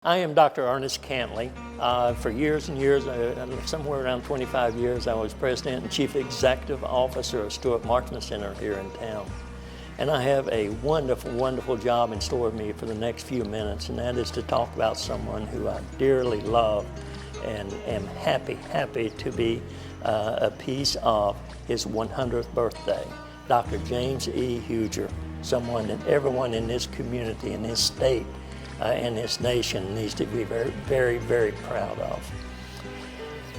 I am Dr. Ernest Cantley. For years and years, somewhere around 25 years, I was President and Chief Executive Officer of Stewart Marksman Center here in town. And I have a wonderful, wonderful job in store with me for the next few minutes, and that is to talk about someone who I dearly love and am happy to be a piece of his 100th birthday. Dr. James E. Huger, someone that everyone in this community, in this state, and this nation needs to be very proud of.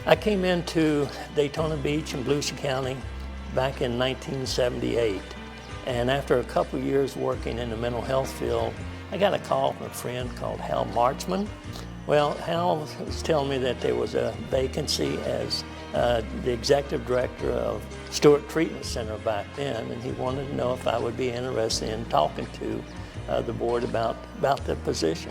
I came into Daytona Beach in Volusia County back in 1978, and after a couple of years working in the mental health field, I got a call from a friend called Hal Marchman. Well, Hal was telling me that there was a vacancy as the executive director of Stewart Treatment Center back then, and he wanted to know if I would be interested in talking to the board about the position.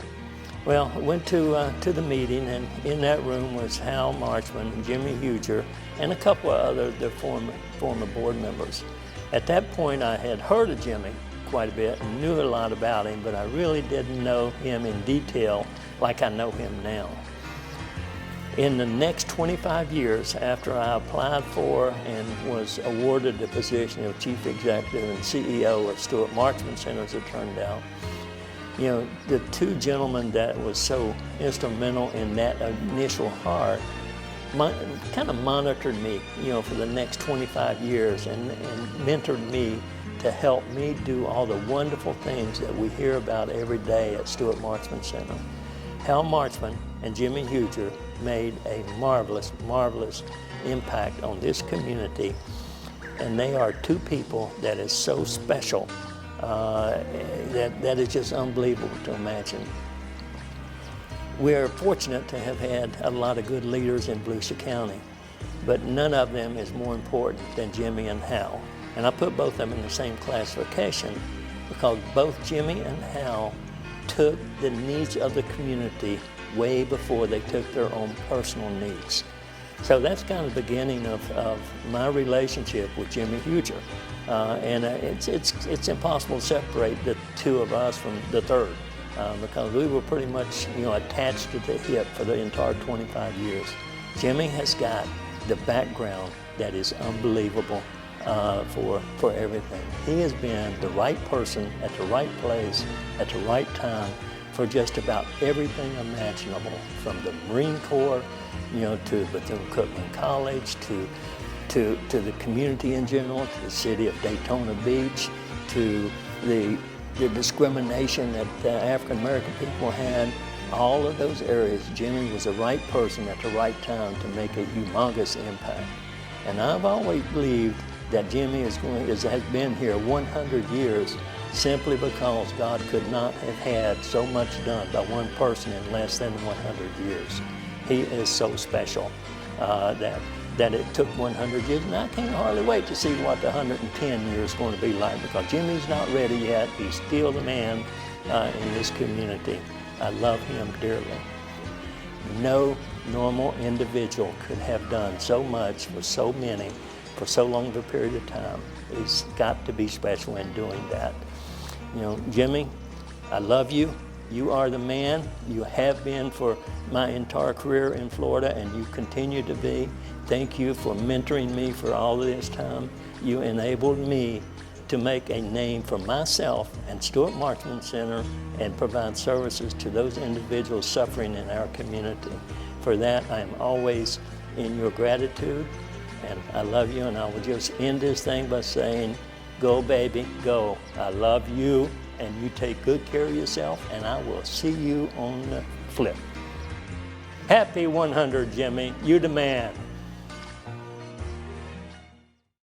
Well, I went to the meeting, and in that room was Hal Marchman, Jimmy Huger, and a couple of other former board members. At that point, I had heard of Jimmy quite a bit and knew a lot about him, but I really didn't know him in detail like I know him now. In the next 25 years, after I applied for and was awarded the position of Chief Executive and CEO of Stewart Marksman Center, as it turned out, you know, the two gentlemen that was so instrumental in that initial heart kind of monitored me, you know, for the next 25 years and mentored me to help me do all the wonderful things that we hear about every day at Stewart Marksman Center. Hal Marchman and Jimmy Huger made a marvelous impact on this community, and they are two people that is so special that is just unbelievable to imagine. We are fortunate to have had a lot of good leaders in Volusia County, but none of them is more important than Jimmy and Hal. And I put both of them in the same classification because both Jimmy and Hal took the needs of the community way before they took their own personal needs. So that's kind of the beginning of my relationship with Jimmy Huger. And it's impossible to separate the two of us from the third because we were pretty much, you know, attached to the hip for the entire 25 years. Jimmy has got the background that is unbelievable for everything. He has been the right person at the right place at the right time for just about everything imaginable, from the Marine Corps, you know, to Bethune-Cookman College, to the community in general, to the city of Daytona Beach, to the discrimination that the African-American people had. All of those areas, Jimmy was the right person at the right time to make a humongous impact. And I've always believed that Jimmy has been here 100 years simply because God could not have had so much done by one person in less than 100 years. He is so special that it took 100 years, and I can't hardly wait to see what the 110 years is going to be like, because Jimmy's not ready yet. He's still the man in this community. I love him dearly. No normal individual could have done so much for so many for so long of a period of time. He's got to be special in doing that. You know, Jimmy, I love you. You are the man. You have been for my entire career in Florida, and you continue to be. Thank you for mentoring me for all of this time. You enabled me to make a name for myself and Stewart Marksman Center and provide services to those individuals suffering in our community. For that, I am always in your gratitude, and I love you, and I will just end this thing by saying, go baby, go. I love you, and you take good care of yourself, and I will see you on the flip. Happy 100, Jimmy. You the man.